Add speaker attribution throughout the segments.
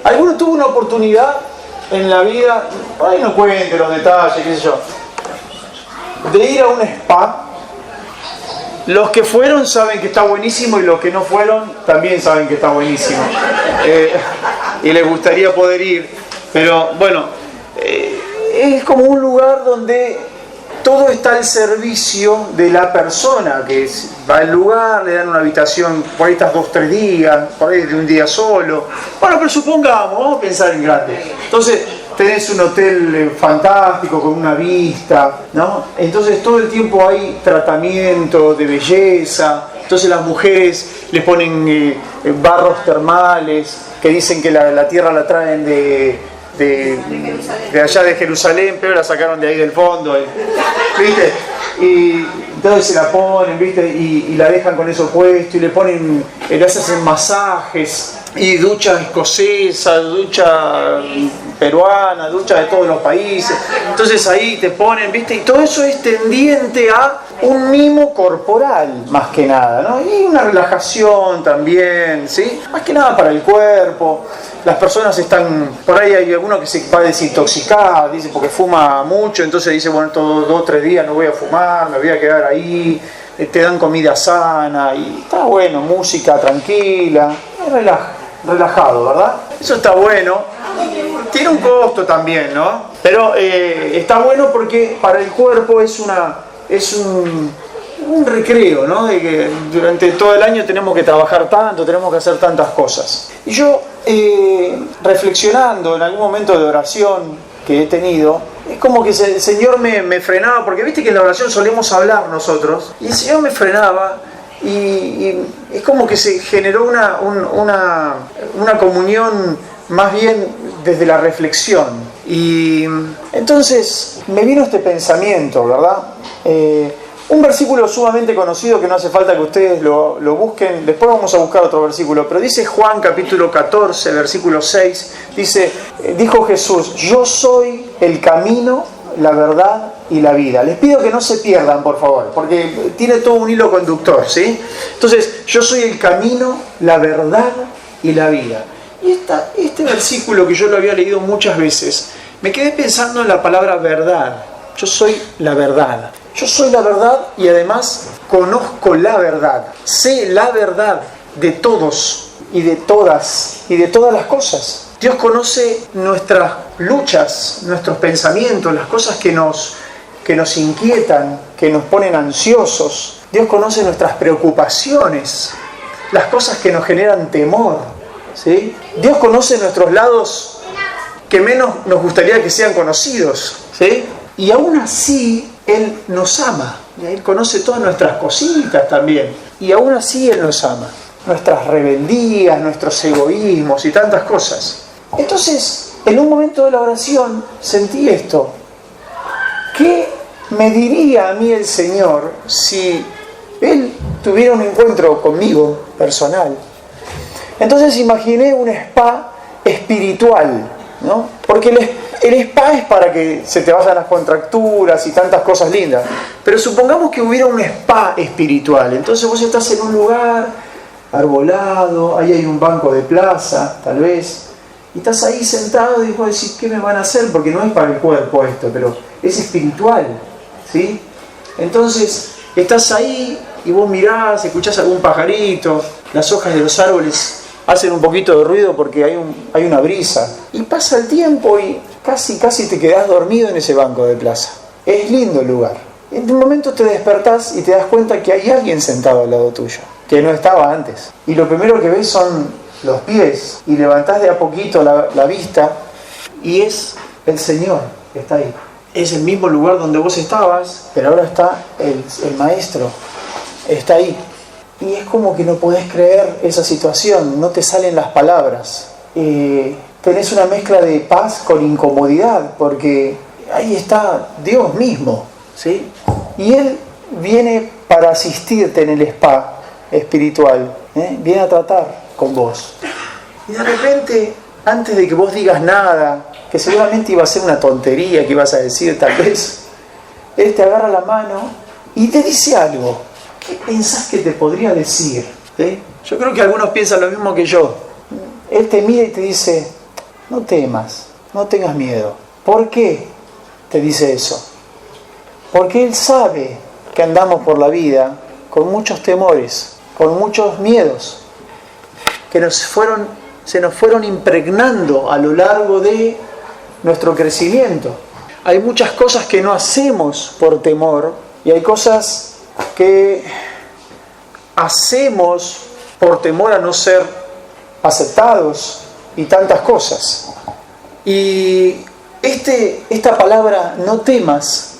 Speaker 1: ¿Alguno tuvo una oportunidad en la vida, por ahí no cuente los detalles, qué sé yo, de ir a un spa? Los que fueron saben que está buenísimo y los que no fueron también saben que está buenísimo. Y les gustaría poder ir. Pero bueno, es como un lugar donde todo está al servicio de la persona que va al lugar, le dan una habitación por ahí estas 2-3 días, por ahí de un día solo. Bueno, pero supongamos, vamos a pensar en grande. Entonces, tenés un hotel fantástico con una vista, ¿no? Entonces todo el tiempo hay tratamiento de belleza. Entonces las mujeres les ponen barros termales que dicen que la tierra la traen de allá de Jerusalén, pero la sacaron de ahí del fondo, ¿viste? Y entonces se la ponen, ¿viste? Y la dejan con eso puesto y le ponen, le hacen masajes y ducha escocesa, ducha peruana, ducha de todos los países. Entonces ahí te ponen, ¿viste? Y todo eso es tendiente a un mimo corporal, más que nada, ¿no? Y una relajación también, ¿sí? Más que nada para el cuerpo. Las personas están, por ahí hay alguno que se va a desintoxicar, dice, porque fuma mucho, entonces dice, bueno, estos 2-3 días no voy a fumar, me voy a quedar ahí, te dan comida sana, y está bueno, música tranquila, relajado, ¿verdad? Eso está bueno, tiene un costo también, ¿no? Pero está bueno porque para el cuerpo es un recreo, ¿no? De que durante todo el año tenemos que trabajar tanto, tenemos que hacer tantas cosas. Y yo, reflexionando en algún momento de oración que he tenido, es como que el Señor me frenaba, porque viste que en la oración solemos hablar nosotros, y el Señor me frenaba, y es como que se generó una comunión más bien desde la reflexión. Y entonces me vino este pensamiento, ¿verdad? Un versículo sumamente conocido que no hace falta que ustedes lo busquen. Después vamos a buscar otro versículo. Pero dice Juan capítulo 14, versículo 6. Dijo Jesús, yo soy el camino, la verdad y la vida. Les pido que no se pierdan, por favor, porque tiene todo un hilo conductor, ¿sí? Entonces, yo soy el camino, la verdad y la vida. Y este versículo que yo lo había leído muchas veces, me quedé pensando en la palabra verdad. Yo soy la verdad. Yo soy la verdad y además conozco la verdad. Sé la verdad de todos y de todas las cosas. Dios conoce nuestras luchas, nuestros pensamientos, las cosas que nos inquietan, que nos ponen ansiosos. Dios conoce nuestras preocupaciones, las cosas que nos generan temor, ¿sí? Dios conoce nuestros lados que menos nos gustaría que sean conocidos, ¿sí? Y aún así Él nos ama. Él conoce todas nuestras cositas también. Y aún así Él nos ama. Nuestras rebeldías, nuestros egoísmos y tantas cosas. Entonces, en un momento de la oración sentí esto. ¿Qué me diría a mí el Señor si Él tuviera un encuentro conmigo personal? Entonces imaginé un spa espiritual, ¿no? Porque el spa es para que se te vayan las contracturas y tantas cosas lindas. Pero supongamos que hubiera un spa espiritual. Entonces vos estás en un lugar arbolado, ahí hay un banco de plaza, tal vez, y estás ahí sentado y vos decís, ¿qué me van a hacer? Porque no es para el cuerpo esto, pero es espiritual, ¿sí? Entonces estás ahí y vos mirás, escuchás algún pajarito, las hojas de los árboles hacen un poquito de ruido porque hay una brisa. Y pasa el tiempo y casi te quedás dormido en ese banco de plaza. Es lindo el lugar. En un momento te despertás y te das cuenta que hay alguien sentado al lado tuyo, que no estaba antes. Y lo primero que ves son los pies y levantás de a poquito la vista y es el Señor que está ahí. Es el mismo lugar donde vos estabas, pero ahora está el Maestro. Está ahí. Y es como que no podés creer esa situación, no te salen las palabras. Tenés una mezcla de paz con incomodidad, porque ahí está Dios mismo, ¿sí? Y Él viene para asistirte en el spa espiritual, viene a tratar con vos. Y de repente, antes de que vos digas nada, que seguramente iba a ser una tontería que ibas a decir tal vez, Él te agarra la mano y te dice algo. ¿Qué pensás que te podría decir? Yo creo que algunos piensan lo mismo que yo. Él te mira y te dice, no temas, no tengas miedo. ¿Por qué te dice eso? Porque Él sabe que andamos por la vida con muchos temores, con muchos miedos, que se nos fueron impregnando a lo largo de nuestro crecimiento. Hay muchas cosas que no hacemos por temor y hay cosas que hacemos por temor a no ser aceptados y tantas cosas. Y esta palabra no temas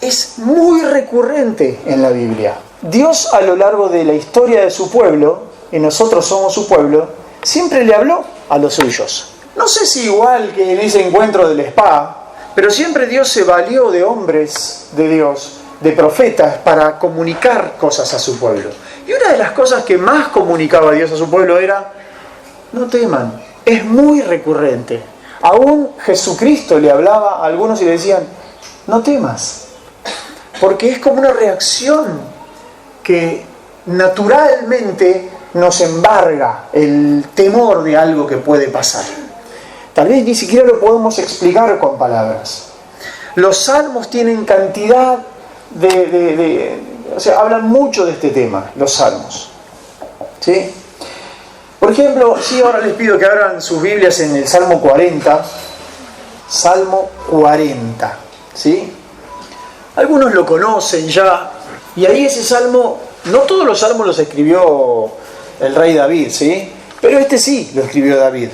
Speaker 1: es muy recurrente en la Biblia. Dios a lo largo de la historia de su pueblo, y nosotros somos su pueblo, siempre le habló a los suyos. No sé si igual que en ese encuentro del spa, pero siempre Dios se valió de hombres de Dios, de profetas, para comunicar cosas a su pueblo. Y una de las cosas que más comunicaba Dios a su pueblo era, no teman. Es muy recurrente. Aún Jesucristo le hablaba a algunos y le decían, no temas. Porque es como una reacción que naturalmente nos embarga el temor de algo que puede pasar. Tal vez ni siquiera lo podemos explicar con palabras. Los salmos tienen cantidad hablan mucho de este tema, los salmos. ¿Sí? Por ejemplo, ahora les pido que abran sus Biblias en el Salmo 40. Salmo 40. ¿Sí? Algunos lo conocen ya. Y ahí ese salmo, no todos los salmos los escribió el rey David, ¿sí? Pero este sí lo escribió David.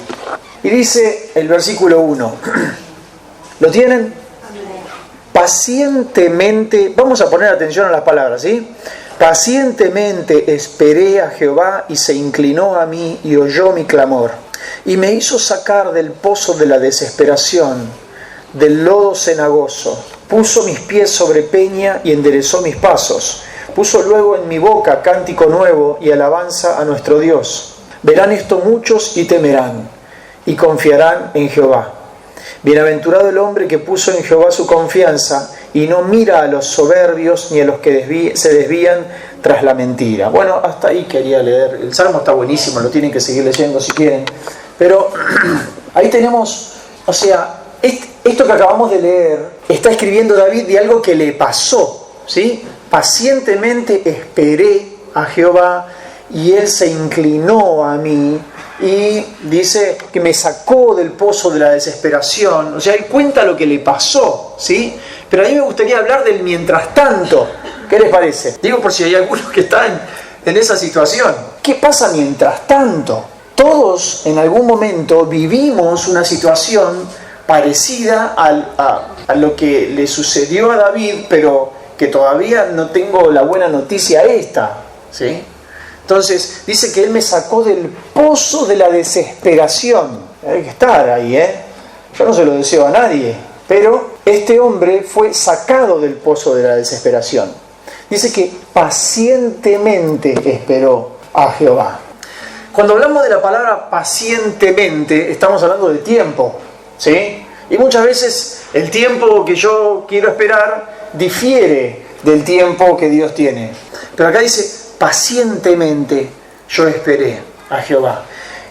Speaker 1: Y dice el versículo 1. ¿Lo tienen? Pacientemente, vamos a poner atención a las palabras, ¿sí? Pacientemente esperé a Jehová y se inclinó a mí y oyó mi clamor. Y me hizo sacar del pozo de la desesperación, del lodo cenagoso. Puso mis pies sobre peña y enderezó mis pasos. Puso luego en mi boca cántico nuevo y alabanza a nuestro Dios. Verán esto muchos y temerán y confiarán en Jehová. Bienaventurado el hombre que puso en Jehová su confianza y no mira a los soberbios ni a los que se desvían tras la mentira. Bueno, hasta ahí quería leer. El Salmo está buenísimo, lo tienen que seguir leyendo si quieren. Pero ahí tenemos, esto que acabamos de leer, está escribiendo David de algo que le pasó, ¿sí? Pacientemente esperé a Jehová y Él se inclinó a mí. Y dice que me sacó del pozo de la desesperación. Él cuenta lo que le pasó, ¿sí? Pero a mí me gustaría hablar del mientras tanto. ¿Qué les parece? Digo por si hay algunos que están en esa situación. ¿Qué pasa mientras tanto? Todos en algún momento vivimos una situación parecida a lo que le sucedió a David, pero que todavía no tengo la buena noticia esta, ¿sí? Entonces, dice que Él me sacó del pozo de la desesperación. Hay que estar ahí, Yo no se lo deseo a nadie. Pero este hombre fue sacado del pozo de la desesperación. Dice que pacientemente esperó a Jehová. Cuando hablamos de la palabra pacientemente, estamos hablando de tiempo, ¿sí? Y muchas veces el tiempo que yo quiero esperar difiere del tiempo que Dios tiene. Pero acá dice, pacientemente yo esperé a Jehová.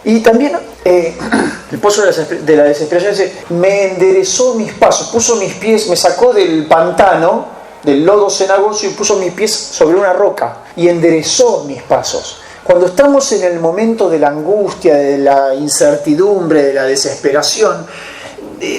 Speaker 1: Y también el pozo de la desesperación dice, me enderezó mis pasos, puso mis pies, me sacó del pantano, del lodo cenagoso y puso mis pies sobre una roca y enderezó mis pasos. Cuando estamos en el momento de la angustia, de la incertidumbre, de la desesperación,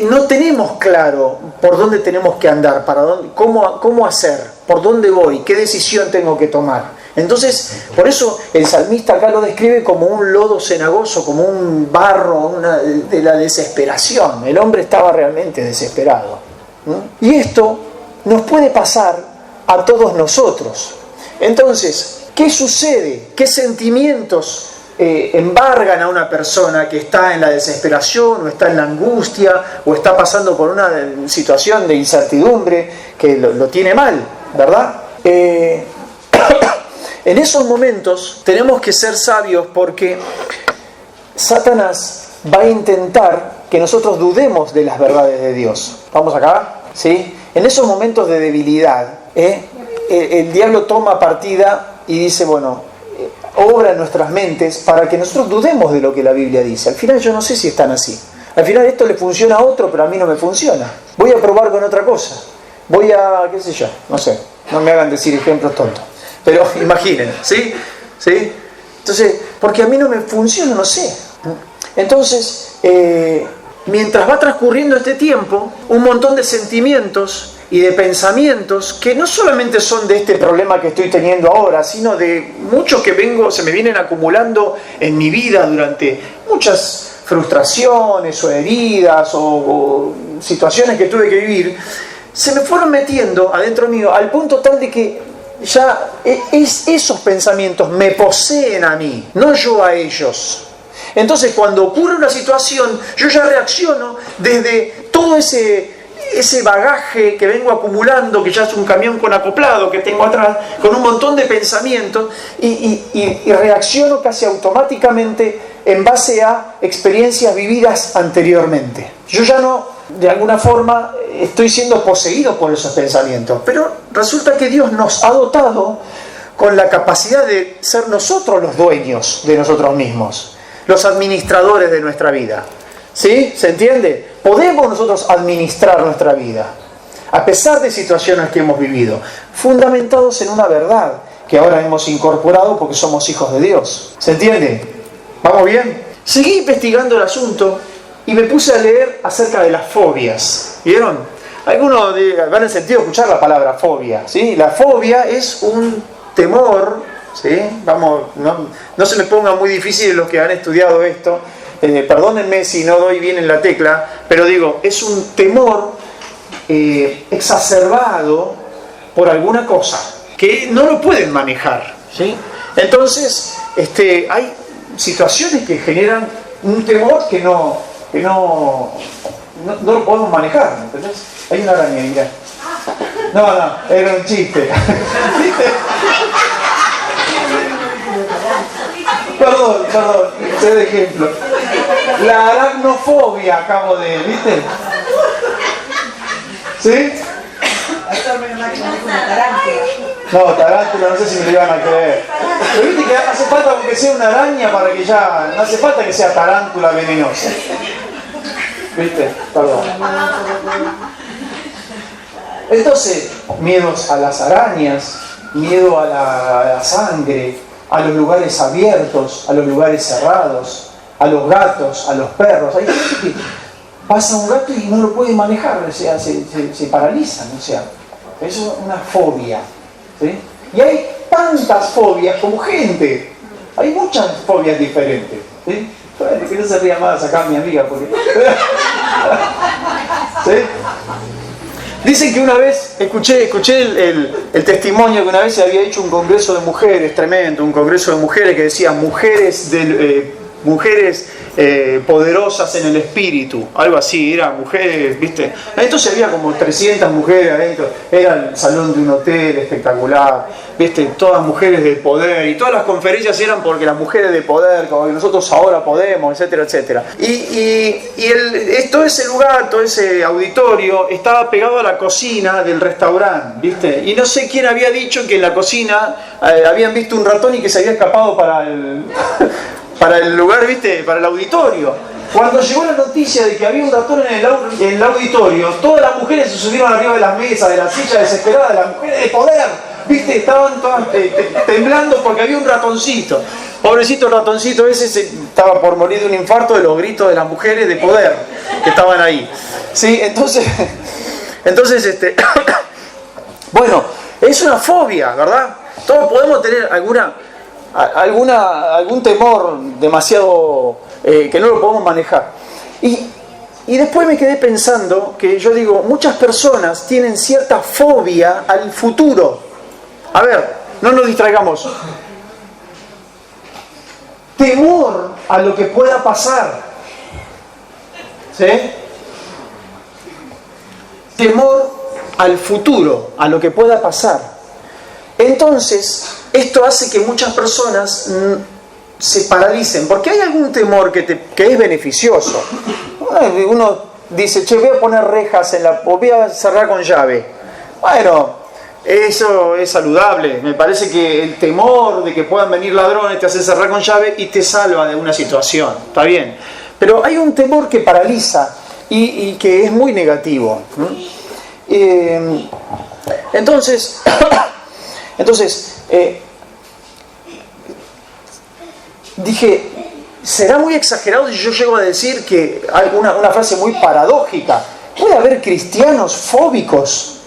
Speaker 1: no tenemos claro por dónde tenemos que andar, cómo hacer, por dónde voy, qué decisión tengo que tomar. Entonces, por eso el salmista acá lo describe como un lodo cenagoso, como un barro de la desesperación. El hombre estaba realmente desesperado, ¿no? Y esto nos puede pasar a todos nosotros. Entonces, ¿qué sucede? ¿Qué sentimientos embargan a una persona que está en la desesperación o está en la angustia o está pasando por una situación de incertidumbre que lo tiene mal, ¿verdad? En esos momentos tenemos que ser sabios porque Satanás va a intentar que nosotros dudemos de las verdades de Dios. ¿Vamos acá? ¿Sí? En esos momentos de debilidad, el diablo toma partida y dice, bueno, obra en nuestras mentes para que nosotros dudemos de lo que la Biblia dice. Al final yo no sé si están así. Al final esto le funciona a otro, pero a mí no me funciona. Voy a probar con otra cosa. Voy a, qué sé yo, no sé. No me hagan decir ejemplos tontos. Pero imaginen, ¿sí? ¿Sí? Entonces, porque a mí no me funciona, no sé. Entonces, mientras va transcurriendo este tiempo, un montón de sentimientos y de pensamientos que no solamente son de este problema que estoy teniendo ahora, sino de muchos que se me vienen acumulando en mi vida durante muchas frustraciones o heridas o situaciones que tuve que vivir, se me fueron metiendo adentro mío al punto tal de que ya esos pensamientos me poseen a mí, no yo a ellos. Entonces cuando ocurre una situación, yo ya reacciono desde todo ese bagaje que vengo acumulando, que ya es un camión con acoplado que tengo atrás, con un montón de pensamientos, y reacciono casi automáticamente en base a experiencias vividas anteriormente. Yo ya no, de alguna forma, estoy siendo poseído por esos pensamientos, pero resulta que Dios nos ha dotado con la capacidad de ser nosotros los dueños de nosotros mismos, los administradores de nuestra vida. ¿Sí? ¿Se entiende? Podemos nosotros administrar nuestra vida, a pesar de situaciones que hemos vivido, fundamentados en una verdad que ahora hemos incorporado porque somos hijos de Dios. ¿Se entiende? ¿Vamos bien? Seguí investigando el asunto y me puse a leer acerca de las fobias. ¿Vieron? Algunos van en sentido de escuchar la palabra fobia. ¿Sí? La fobia es un temor, ¿sí? Vamos, no se me ponga muy difícil los que han estudiado esto. Perdónenme si no doy bien en la tecla, pero digo, es un temor exacerbado por alguna cosa que no lo pueden manejar, ¿sí? Entonces, hay situaciones que generan un temor que no lo podemos manejar, ¿entendés? Hay una araña, mirá. No, era un chiste. Perdón, sé de ejemplo. La aracnofobia acabo de, ¿viste? ¿Sí? No, tarántula, no sé si me lo iban a creer. Pero viste que hace falta que sea una araña para que ya... No hace falta que sea tarántula venenosa. ¿Viste? Perdón. Entonces, miedos a las arañas, miedo a la sangre, a los lugares abiertos, a los lugares cerrados, a los gatos, a los perros. Hay gente que pasa un gato y no lo puede manejar, o sea, se paralizan, o sea, eso es una fobia, ¿sí? Y hay tantas fobias como gente, hay muchas fobias diferentes, ¿sí? Bueno, que no se ría más acá mi amiga, porque... ¿Sí? Dicen que una vez, escuché el testimonio que una vez se había hecho un congreso de mujeres, tremendo, un congreso de mujeres que decía mujeres poderosas en el espíritu, algo así, eran mujeres, ¿viste? Entonces había como 300 mujeres adentro, era el salón de un hotel espectacular, ¿viste? Todas mujeres de poder, y todas las conferencias eran porque las mujeres de poder, como que nosotros ahora podemos, etcétera, etcétera. Todo ese lugar, todo ese auditorio estaba pegado a la cocina del restaurante, ¿viste? Y no sé quién había dicho que en la cocina habían visto un ratón y que se había escapado para el lugar, ¿viste? Para el auditorio. Cuando llegó la noticia de que había un ratón en el auditorio, todas las mujeres se subieron arriba de las mesas, de las sillas desesperadas, las mujeres de poder, ¿viste? Estaban todas temblando porque había un ratoncito. Pobrecito el ratoncito ese estaba por morir de un infarto de los gritos de las mujeres de poder que estaban ahí. ¿Sí? Entonces bueno, es una fobia, ¿verdad? Todos podemos tener algún temor demasiado que no lo podemos manejar. Y después me quedé pensando que yo digo, muchas personas tienen cierta fobia al futuro. A ver, no nos distraigamos. Temor a lo que pueda pasar. ¿Sí? Temor al futuro, a lo que pueda pasar. Entonces, esto hace que muchas personas se paralicen, porque hay algún temor que es beneficioso. Uno dice, che, voy a poner rejas o voy a cerrar con llave. Bueno, eso es saludable. Me parece que el temor de que puedan venir ladrones te hace cerrar con llave y te salva de una situación. Está bien. Pero hay un temor que paraliza y que es muy negativo. Entonces, dije, ¿será muy exagerado si yo llego a decir que hay una frase muy paradójica? ¿Puede haber cristianos fóbicos?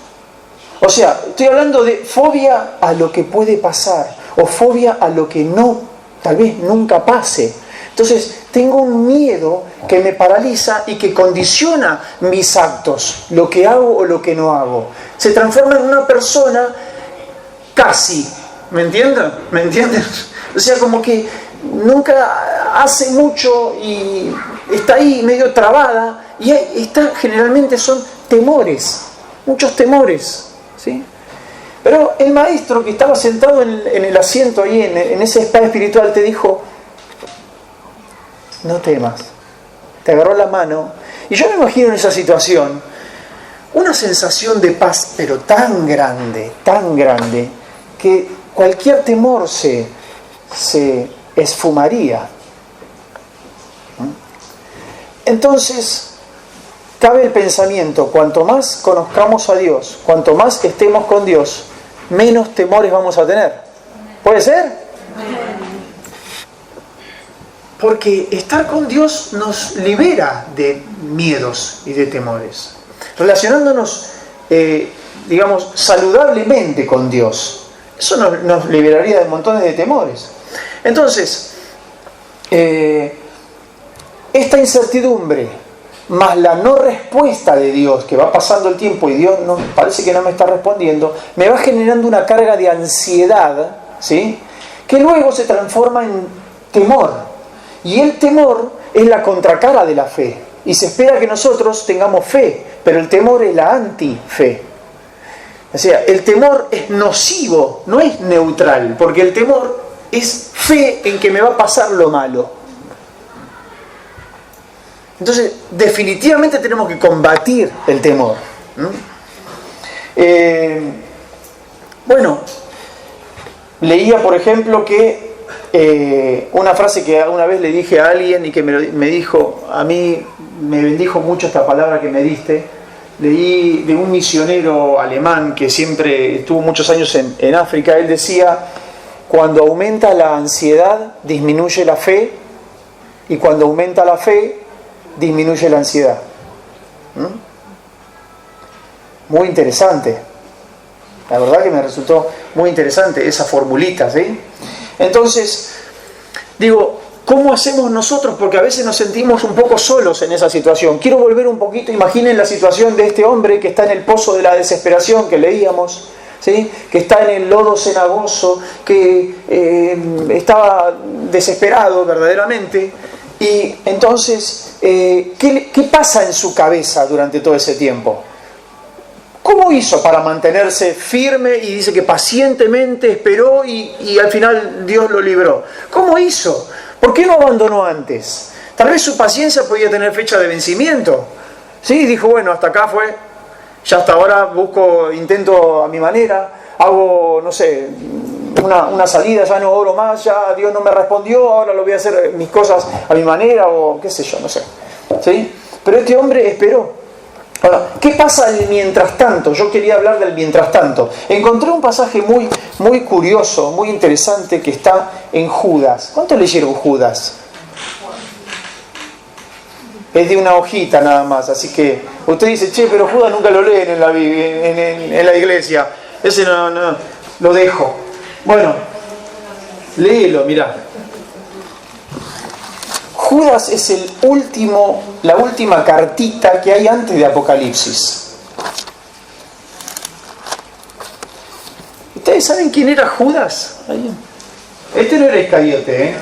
Speaker 1: O sea, estoy hablando de fobia a lo que puede pasar, o fobia a lo que no, tal vez nunca pase. Entonces, tengo un miedo que me paraliza y que condiciona mis actos, lo que hago o lo que no hago. Se transforma en una persona casi, ¿me entienden? ¿Me entienden? O sea, como que nunca hace mucho y está ahí medio trabada, y generalmente son temores, muchos temores, ¿sí? Pero el maestro que estaba sentado en el asiento ahí, en ese spa espiritual, te dijo, no temas. Te agarró la mano, y yo me imagino en esa situación una sensación de paz, pero tan grande, que cualquier temor se esfumaría. Entonces, cabe el pensamiento, cuanto más conozcamos a Dios, cuanto más estemos con Dios, menos temores vamos a tener. ¿Puede ser? Porque estar con Dios nos libera de miedos y de temores. Relacionándonos, digamos, saludablemente con Dios, eso nos liberaría de montones de temores. Entonces, esta incertidumbre, más la no respuesta de Dios, que va pasando el tiempo y Dios parece que no me está respondiendo, me va generando una carga de ansiedad, ¿sí?, que luego se transforma en temor. Y el temor es la contracara de la fe. Y se espera que nosotros tengamos fe, pero el temor es la antife. O sea, el temor es nocivo, no es neutral, porque el temor es fe en que me va a pasar lo malo. Entonces, definitivamente tenemos que combatir el temor. Bueno, leía, por ejemplo, que una frase que una vez le dije a alguien y que me dijo, a mí me bendijo mucho esta palabra que me diste. Leí de un misionero alemán que siempre estuvo muchos años en África. Él decía, cuando aumenta la ansiedad, disminuye la fe, y cuando aumenta la fe, disminuye la ansiedad. Muy interesante. La verdad que me resultó muy interesante esa formulita, ¿sí? Entonces, digo, ¿cómo hacemos nosotros? Porque a veces nos sentimos un poco solos en esa situación. Quiero volver un poquito, imaginen la situación de este hombre que está en el pozo de la desesperación que leíamos, ¿sí?, que está en el lodo cenagoso, que estaba desesperado verdaderamente. Y entonces, ¿qué pasa en su cabeza durante todo ese tiempo? ¿Cómo hizo para mantenerse firme? Y dice que pacientemente esperó y al final Dios lo libró. ¿Cómo hizo? ¿Por qué no abandonó antes? Tal vez su paciencia podía tener fecha de vencimiento. Sí, dijo, bueno, hasta acá fue, ya hasta ahora intento a mi manera, hago, no sé, una salida, ya no oro más, ya Dios no me respondió, ahora lo voy a hacer mis cosas a mi manera, o qué sé yo, no sé. ¿Sí? Pero este hombre esperó. Ahora, ¿qué pasa en el mientras tanto? Yo quería hablar del mientras tanto. Encontré un pasaje muy, muy curioso, muy interesante, que está en Judas. ¿Cuánto leyeron Judas? Es de una hojita nada más, así que usted dice, che, pero Judas nunca lo leen en la iglesia. Ese no, lo dejo. Bueno, léelo, mirá. Judas es la última cartita que hay antes de Apocalipsis. ¿Ustedes saben quién era Judas? Este no era Iscariote,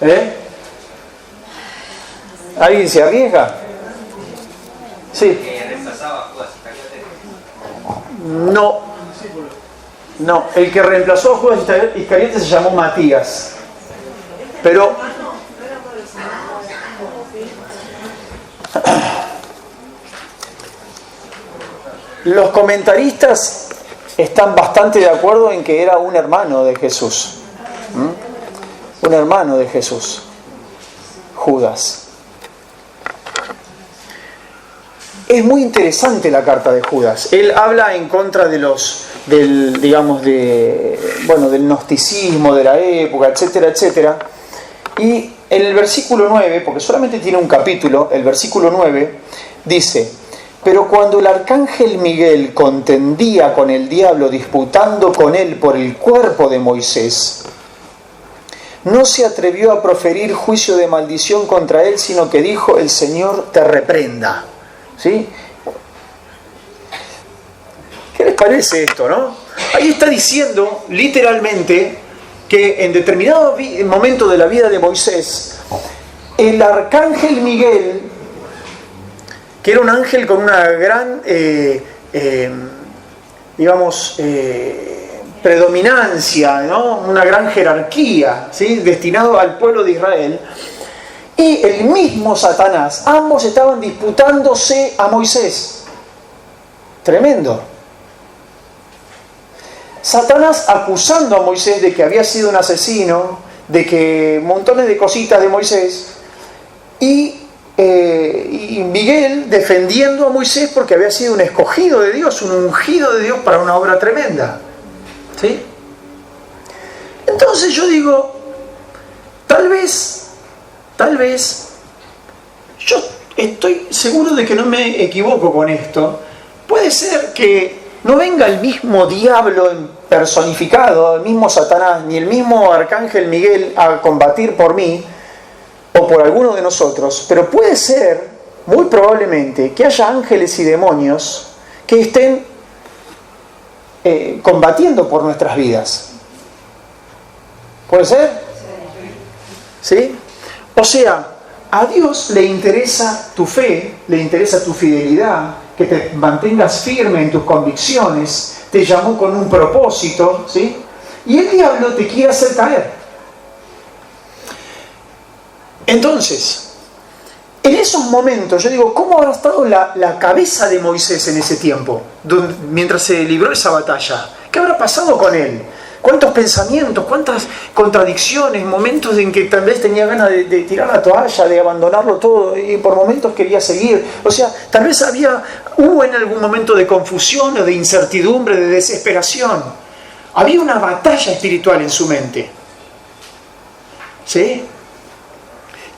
Speaker 1: ¿eh? ¿Alguien se arriesga? Sí. No, el que reemplazó a Judas Iscariote se llamó Matías. Pero Los comentaristas están bastante de acuerdo en que era un hermano de Jesús. Un hermano de Jesús, Judas. Es muy interesante la carta de Judas. Él habla en contra del gnosticismo de la época, etcétera, etcétera. Y en el versículo 9, porque solamente tiene un capítulo, el versículo 9 dice: pero cuando el arcángel Miguel contendía con el diablo disputando con él por el cuerpo de Moisés, no se atrevió a proferir juicio de maldición contra él, sino que dijo: el Señor te reprenda. ¿Sí? ¿Qué les parece esto, no? Ahí está diciendo literalmente que en determinado momento de la vida de Moisés, el arcángel Miguel, que era un ángel con una gran, predominancia, ¿no? Una gran jerarquía, ¿sí? Destinado al pueblo de Israel, y el mismo Satanás, ambos estaban disputándose a Moisés. Tremendo. Satanás acusando a Moisés de que había sido un asesino, de que montones de cositas de Moisés, y Miguel defendiendo a Moisés porque había sido un escogido de Dios, un ungido de Dios para una obra tremenda. ¿Sí? Entonces yo digo, tal vez, yo estoy seguro de que no me equivoco con esto, puede ser que no venga el mismo diablo personificado, el mismo Satanás, ni el mismo arcángel Miguel a combatir por mí, o por alguno de nosotros, pero puede ser, muy probablemente, que haya ángeles y demonios que estén combatiendo por nuestras vidas. ¿Puede ser? ¿Sí? O sea, a Dios le interesa tu fe, le interesa tu fidelidad, que te mantengas firme en tus convicciones, te llamó con un propósito, ¿sí? Y el diablo te quiere hacer caer. Entonces, en esos momentos, yo digo, ¿cómo habrá estado la cabeza de Moisés en ese tiempo, mientras se libró esa batalla? ¿Qué habrá pasado con él? ¿Cuántos pensamientos, cuántas contradicciones, momentos en que tal vez tenía ganas de tirar la toalla, de abandonarlo todo, y por momentos quería seguir? O sea, tal vez hubo en algún momento de confusión o de incertidumbre, de desesperación. Había una batalla espiritual en su mente. ¿Sí?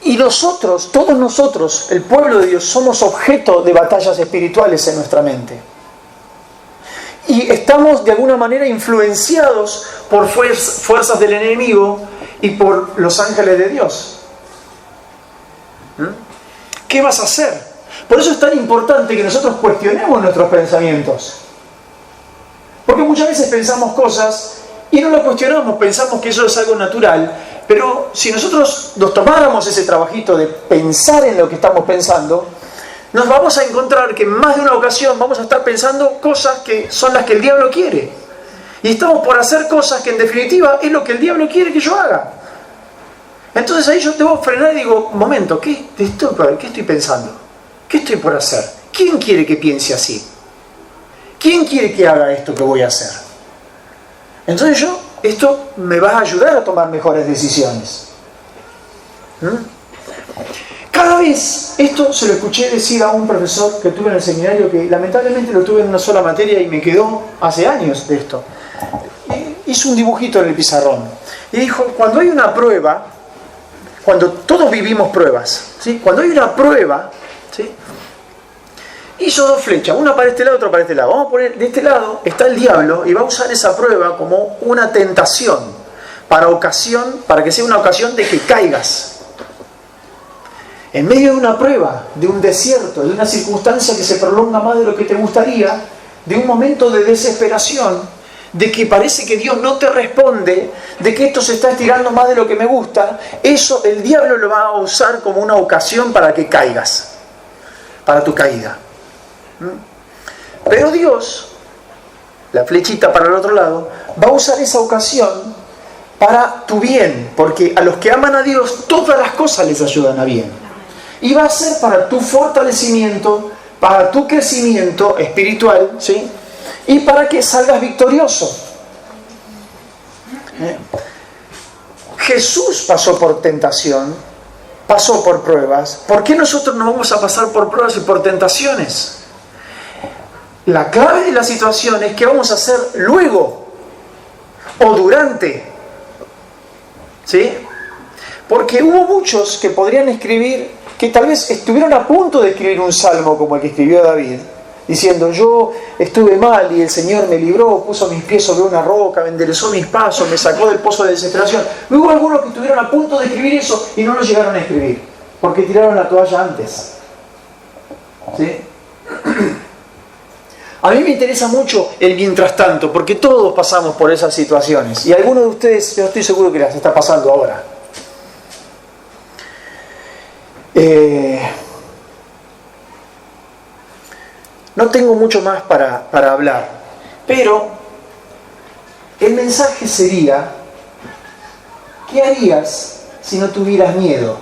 Speaker 1: Y nosotros, todos nosotros, el pueblo de Dios, somos objeto de batallas espirituales en nuestra mente. Y estamos de alguna manera influenciados por fuerzas del enemigo y por los ángeles de Dios. ¿Qué vas a hacer? Por eso es tan importante que nosotros cuestionemos nuestros pensamientos. Porque muchas veces pensamos cosas y no lo cuestionamos, pensamos que eso es algo natural. Pero si nosotros nos tomáramos ese trabajito de pensar en lo que estamos pensando, nos vamos a encontrar que en más de una ocasión vamos a estar pensando cosas que son las que el diablo quiere. Y estamos por hacer cosas que en definitiva es lo que el diablo quiere que yo haga. Entonces ahí yo debo frenar y digo, un momento, ¿qué estoy pensando? ¿Qué estoy por hacer? ¿Quién quiere que piense así? ¿Quién quiere que haga esto que voy a hacer? Entonces esto me va a ayudar a tomar mejores decisiones. Cada vez, esto se lo escuché decir a un profesor que tuve en el seminario, que lamentablemente lo tuve en una sola materia y me quedó hace años de esto. Hizo un dibujito en el pizarrón y dijo, cuando hay una prueba, cuando todos vivimos pruebas, ¿sí? Cuando hay una prueba, ¿sí? Hizo dos flechas, una para este lado, otra para este lado. Vamos a poner, de este lado está el diablo y va a usar esa prueba como una tentación, para que sea una ocasión de que caigas. En medio de una prueba, de un desierto, de una circunstancia que se prolonga más de lo que te gustaría, de un momento de desesperación, de que parece que Dios no te responde, de que esto se está estirando más de lo que me gusta, eso el diablo lo va a usar como una ocasión para que caigas, para tu caída. Pero Dios, la flechita para el otro lado, va a usar esa ocasión para tu bien, porque a los que aman a Dios todas las cosas les ayudan a bien. Y va a ser para tu fortalecimiento, para tu crecimiento espiritual, ¿sí? Y para que salgas victorioso. Jesús pasó por tentación, pasó por pruebas. ¿Por qué nosotros no vamos a pasar por pruebas y por tentaciones? La clave de la situación es qué vamos a hacer luego o durante. ¿Sí? Porque hubo muchos que podrían escribir, que tal vez estuvieron a punto de escribir un salmo como el que escribió David, diciendo: yo estuve mal y el Señor me libró, puso mis pies sobre una roca, me enderezó mis pasos, me sacó del pozo de desesperación. Hubo algunos que estuvieron a punto de escribir eso y no lo llegaron a escribir, porque tiraron la toalla antes. ¿Sí? A mí me interesa mucho el mientras tanto, porque todos pasamos por esas situaciones. Y algunos de ustedes, yo estoy seguro que las está pasando ahora. No tengo mucho más para hablar, pero el mensaje sería: ¿qué harías si no tuvieras miedo?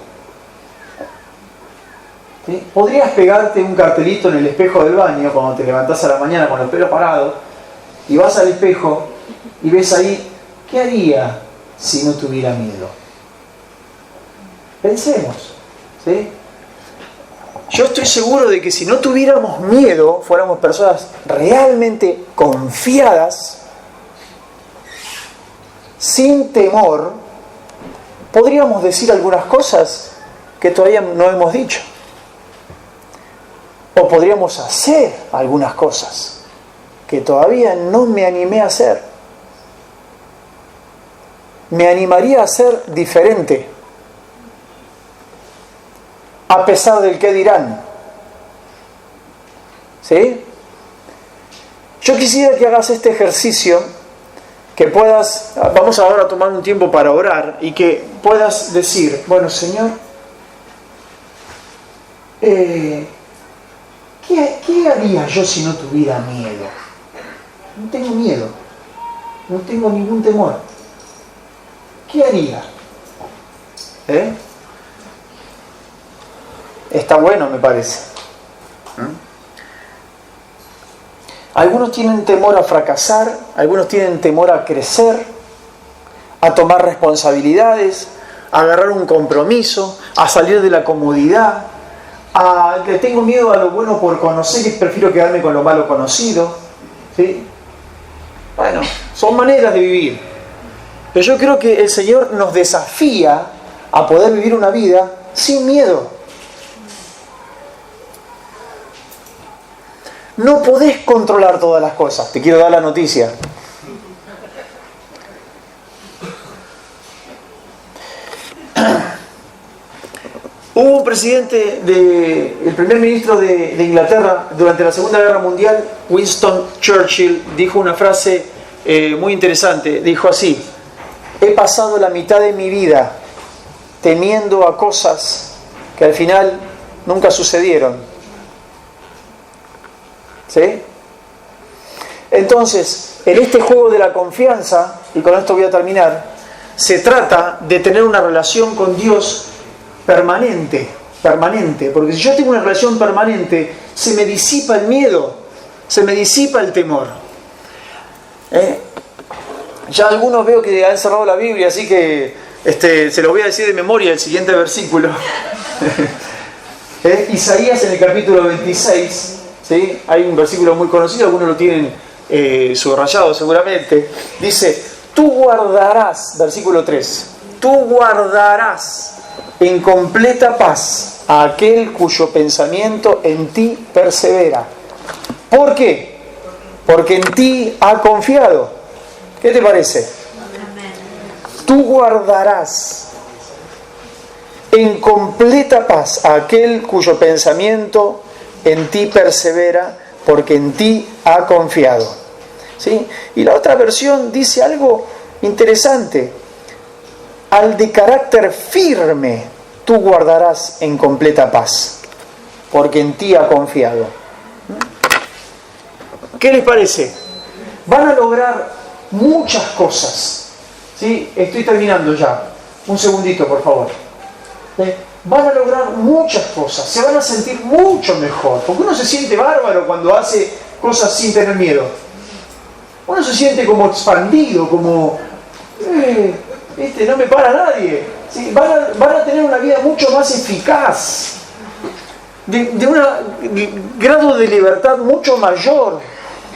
Speaker 1: ¿Sí? Podrías pegarte un cartelito en el espejo del baño cuando te levantás a la mañana con el pelo parado y vas al espejo y ves ahí: ¿qué haría si no tuviera miedo? Pensemos, ¿sí? Yo estoy seguro de que si no tuviéramos miedo, fuéramos personas realmente confiadas, sin temor, podríamos decir algunas cosas que todavía no hemos dicho. O podríamos hacer algunas cosas que todavía no me animé a hacer. Me animaría a ser diferente, a pesar del qué dirán. ¿Sí? Yo quisiera que hagas este ejercicio, que puedas, vamos ahora a tomar un tiempo para orar, y que puedas decir: bueno, Señor, ¿qué haría yo si no tuviera miedo? No tengo miedo, no tengo ningún temor. ¿Qué haría? Está bueno, me parece. Algunos tienen temor a fracasar, algunos tienen temor a crecer, a tomar responsabilidades, a agarrar un compromiso, a salir de la comodidad, le tengo miedo a lo bueno por conocer y prefiero quedarme con lo malo conocido. ¿Sí? Bueno, son maneras de vivir. Pero yo creo que el Señor nos desafía a poder vivir una vida sin miedo. No podés controlar todas las cosas. Te quiero dar la noticia. Hubo un presidente, el primer ministro de Inglaterra durante la Segunda Guerra Mundial, Winston Churchill, dijo una frase muy interesante. Dijo así: he pasado la mitad de mi vida temiendo a cosas que al final nunca sucedieron. ¿Sí? Entonces, en este juego de la confianza, y con esto voy a terminar, se trata de tener una relación con Dios permanente, porque si yo tengo una relación permanente, se me disipa el miedo, se me disipa el temor. Ya algunos veo que han cerrado la Biblia, así que se lo voy a decir de memoria el siguiente versículo. Isaías en el capítulo 26, ¿sí? Hay un versículo muy conocido, algunos lo tienen subrayado seguramente. Dice: tú guardarás, versículo 3, tú guardarás en completa paz a aquel cuyo pensamiento en ti persevera. ¿Por qué? Porque en ti ha confiado. ¿Qué te parece? Tú guardarás en completa paz a aquel cuyo pensamiento en ti persevera, porque en ti ha confiado. ¿Sí? Y la otra versión dice algo interesante: al de carácter firme tú guardarás en completa paz, porque en ti ha confiado. ¿Qué les parece? Van a lograr muchas cosas. ¿Sí? Estoy terminando ya. Un segundito, por favor. ¿Sí? van a lograr muchas cosas, se van a sentir mucho mejor, porque uno se siente bárbaro cuando hace cosas sin tener miedo. Uno se siente como expandido, como, no me para nadie. ¿Sí? Van a tener una vida mucho más eficaz, de un grado de libertad mucho mayor,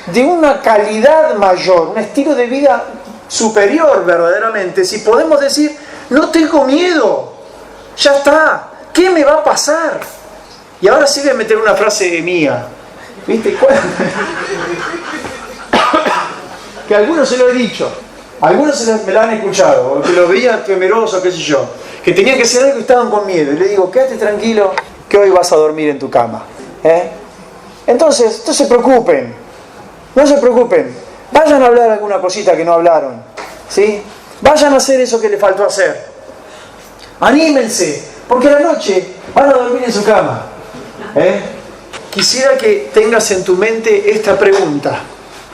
Speaker 1: de una calidad mayor, un estilo de vida superior verdaderamente. Si podemos decir, no tengo miedo, ya está, ¿qué me va a pasar? Y ahora sí voy a meter una frase mía, ¿viste? Que a algunos se lo he dicho, a algunos me lo han escuchado, que lo veía temeroso, qué sé yo, que tenían que hacer algo y estaban con miedo. Y le digo, quédate tranquilo, que hoy vas a dormir en tu cama. Entonces, no se preocupen, vayan a hablar alguna cosita que no hablaron, ¿sí? Vayan a hacer eso que les faltó hacer. Anímense, porque a la noche van a dormir en su cama. Quisiera que tengas en tu mente esta pregunta: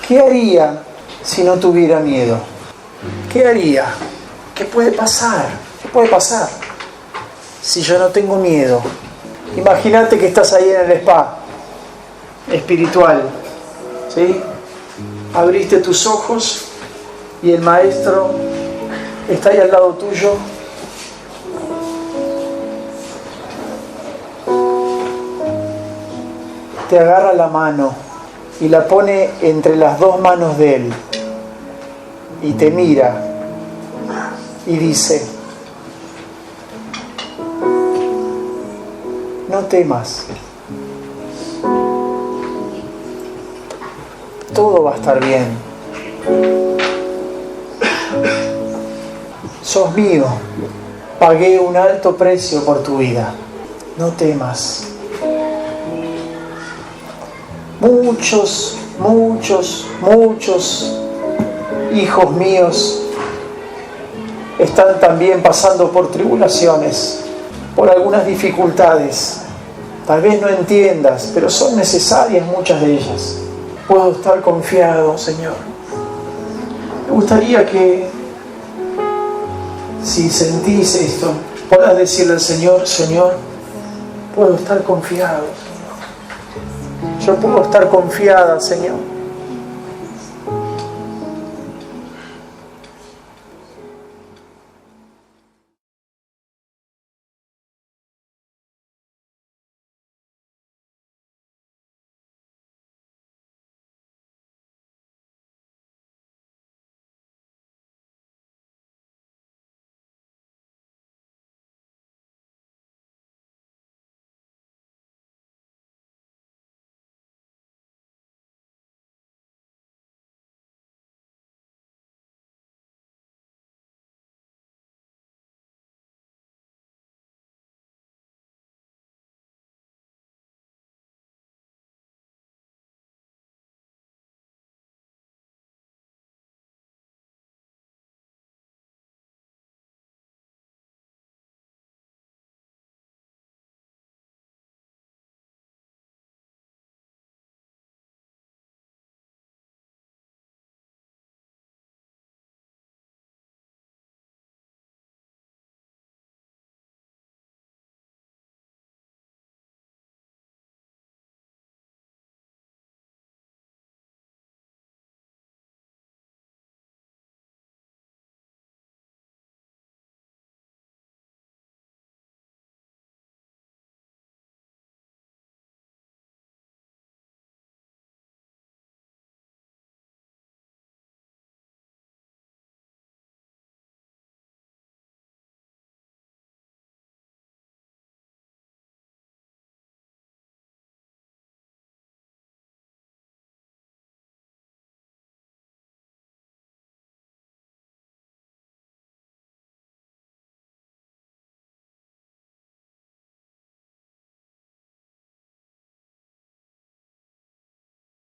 Speaker 1: ¿qué haría si no tuviera miedo? ¿Qué haría? ¿Qué puede pasar? ¿Qué puede pasar si yo no tengo miedo? Imagínate que estás ahí en el spa espiritual, ¿sí? Abriste tus ojos y el maestro está ahí al lado tuyo. Te agarra la mano y la pone entre las dos manos de él y te mira y dice: no temas, todo va a estar bien, sos mío, pagué un alto precio por tu vida, no temas. Muchos hijos míos están también pasando por tribulaciones, por algunas dificultades. Tal vez no entiendas, pero son necesarias muchas de ellas. Puedo estar confiado, Señor. Me gustaría que, si sentís esto, puedas decirle al Señor: Señor, puedo estar confiado. Yo puedo estar confiada, Señor.